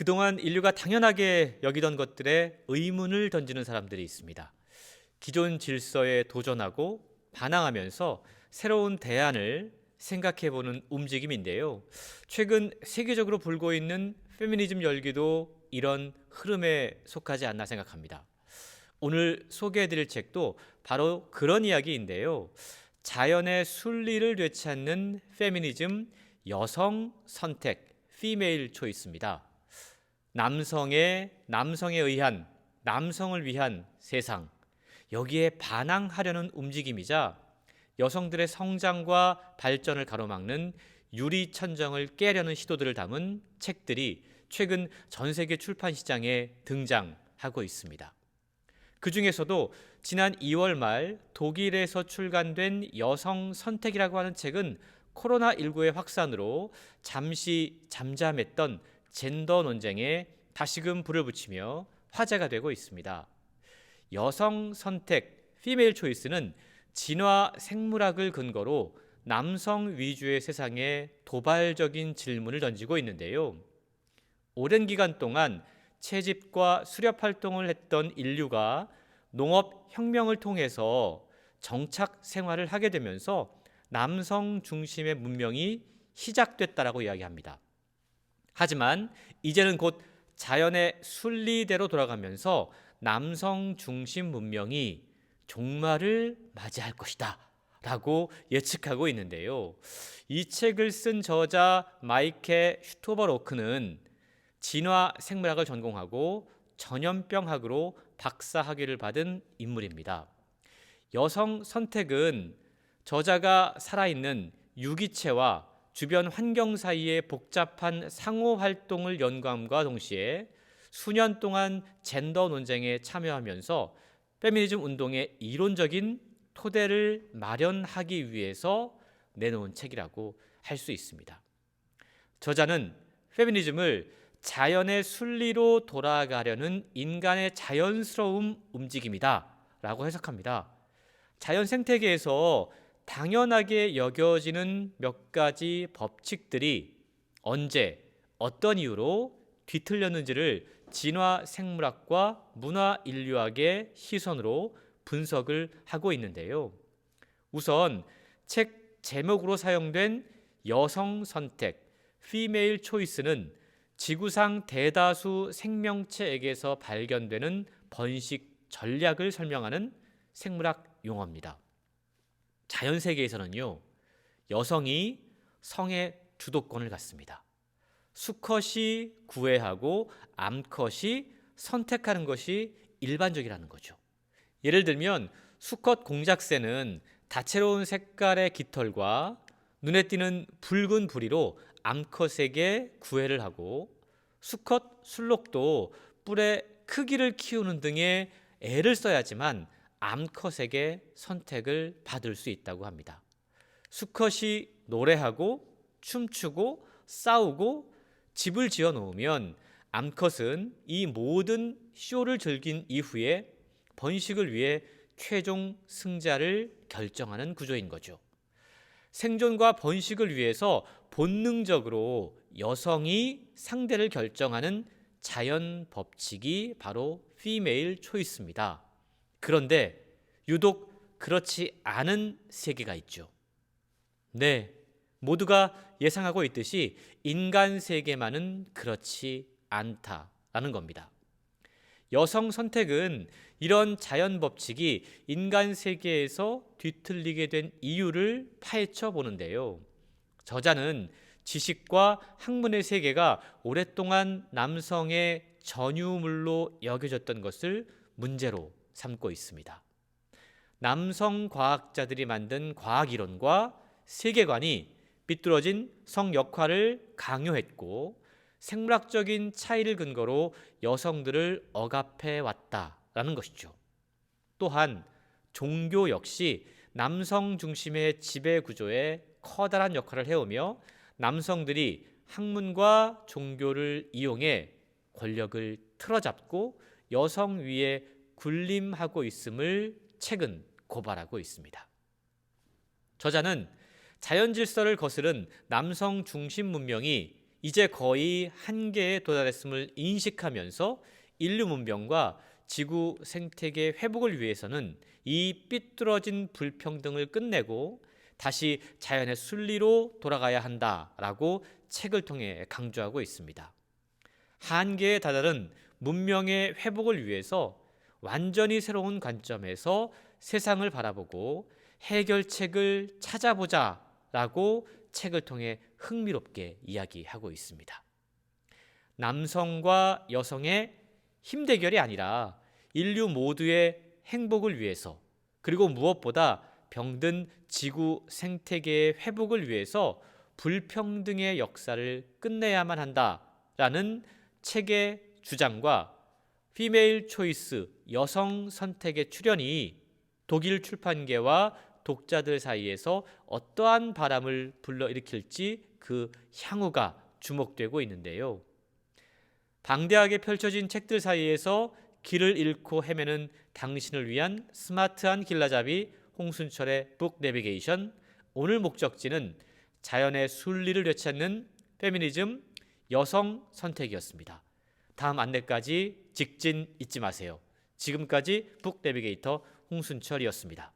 그동안 인류가 당연하게 여기던 것들에 의문을 던지는 사람들이 있습니다. 기존 질서에 도전하고 반항하면서 새로운 대안을 생각해보는 움직임인데요. 최근 세계적으로 불고 있는 페미니즘 열기도 이런 흐름에 속하지 않나 생각합니다. 오늘 소개해드릴 책도 바로 그런 이야기인데요. 자연의 순리를 되찾는 페미니즘, 여성 선택, 피메일 초이스입니다. 남성에 의한, 남성을 위한 세상, 여기에 반항하려는 움직임이자 여성들의 성장과 발전을 가로막는 유리천정을 깨려는 시도들을 담은 책들이 최근 전 세계 출판 시장에 등장하고 있습니다. 그 중에서도 지난 2월 말 독일에서 출간된 여성 선택이라고 하는 책은 코로나19의 확산으로 잠시 잠잠했던 젠더 논쟁에 다시금 불을 붙이며 화제가 되고 있습니다. 여성 선택, 피메일 초이스는 진화 생물학을 근거로 남성 위주의 세상에 도발적인 질문을 던지고 있는데요. 오랜 기간 동안 채집과 수렵 활동을 했던 인류가 농업 혁명을 통해서 정착 생활을 하게 되면서 남성 중심의 문명이 시작됐다라고 이야기합니다. 하지만 이제는 곧 자연의 순리대로 돌아가면서 남성 중심 문명이 종말을 맞이할 것이다 라고 예측하고 있는데요. 이 책을 쓴 저자 마이케 슈토버로크는 진화 생물학을 전공하고 전염병학으로 박사 학위를 받은 인물입니다. 여성 선택은 저자가 살아있는 유기체와 주변 환경 사이의 복잡한 상호 활동을 연구함과 동시에 수년 동안 젠더 논쟁에 참여하면서 페미니즘 운동의 이론적인 토대를 마련하기 위해서 내놓은 책이라고 할 수 있습니다. 저자는 페미니즘을 자연의 순리로 돌아가려는 인간의 자연스러운 움직임이다 라고 해석합니다. 자연 생태계에서 당연하게 여겨지는 몇 가지 법칙들이 언제, 어떤 이유로 뒤틀렸는지를 진화 생물학과 문화 인류학의 시선으로 분석을 하고 있는데요. 우선 책 제목으로 사용된 여성 선택, 피메일 초이스는 지구상 대다수 생명체에게서 발견되는 번식 전략을 설명하는 생물학 용어입니다. 자연 세계에서는요, 여성이 성의 주도권을 갖습니다. 수컷이 구애하고 암컷이 선택하는 것이 일반적이라는 거죠. 예를 들면 수컷 공작새는 다채로운 색깔의 깃털과 눈에 띄는 붉은 부리로 암컷에게 구애를 하고, 수컷 술록도 뿔의 크기를 키우는 등의 애를 써야지만 암컷에게 선택을 받을 수 있다고 합니다. 수컷이 노래하고 춤추고 싸우고 집을 지어 놓으면 암컷은 이 모든 쇼를 즐긴 이후에 번식을 위해 최종 승자를 결정하는 구조인 거죠. 생존과 번식을 위해서 본능적으로 여성이 상대를 결정하는 자연 법칙이 바로 피메일 초이스입니다. 그런데 유독 그렇지 않은 세계가 있죠. 네, 모두가 예상하고 있듯이 인간 세계만은 그렇지 않다라는 겁니다. 여성 선택은 이런 자연 법칙이 인간 세계에서 뒤틀리게 된 이유를 파헤쳐 보는데요. 저자는 지식과 학문의 세계가 오랫동안 남성의 전유물로 여겨졌던 것을 문제로 삼고 있습니다. 남성 과학자들이 만든 과학 이론과 세계관이 삐뚤어진 성 역할을 강요했고, 생물학적인 차이를 근거로 여성들을 억압해 왔다라는 것이죠. 또한 종교 역시 남성 중심의 지배 구조에 커다란 역할을 해오며 남성들이 학문과 종교를 이용해 권력을 틀어잡고 여성 위에 군림하고 있음을 책은 고발하고 있습니다. 저자는 자연 질서를 거스른 남성 중심 문명이 이제 거의 한계에 도달했음을 인식하면서 인류 문명과 지구 생태계 회복을 위해서는 이 삐뚤어진 불평등을 끝내고 다시 자연의 순리로 돌아가야 한다라고 책을 통해 강조하고 있습니다. 한계에 다다른 문명의 회복을 위해서 완전히 새로운 관점에서 세상을 바라보고 해결책을 찾아보자라고 책을 통해 흥미롭게 이야기하고 있습니다. 남성과 여성의 힘 대결이 아니라 인류 모두의 행복을 위해서, 그리고 무엇보다 병든 지구 생태계의 회복을 위해서 불평등의 역사를 끝내야만 한다라는 책의 주장과 피메일 초이스, 여성 선택의 출현이 독일 출판계와 독자들 사이에서 어떠한 바람을 불러일으킬지 그 향후가 주목되고 있는데요. 방대하게 펼쳐진 책들 사이에서 길을 잃고 헤매는 당신을 위한 스마트한 길라잡이 홍순철의 북 내비게이션. 오늘 목적지는 자연의 순리를 되찾는 페미니즘, 여성 선택이었습니다. 다음 안내까지 직진 잊지 마세요. 지금까지 북 내비게이터 홍순철이었습니다.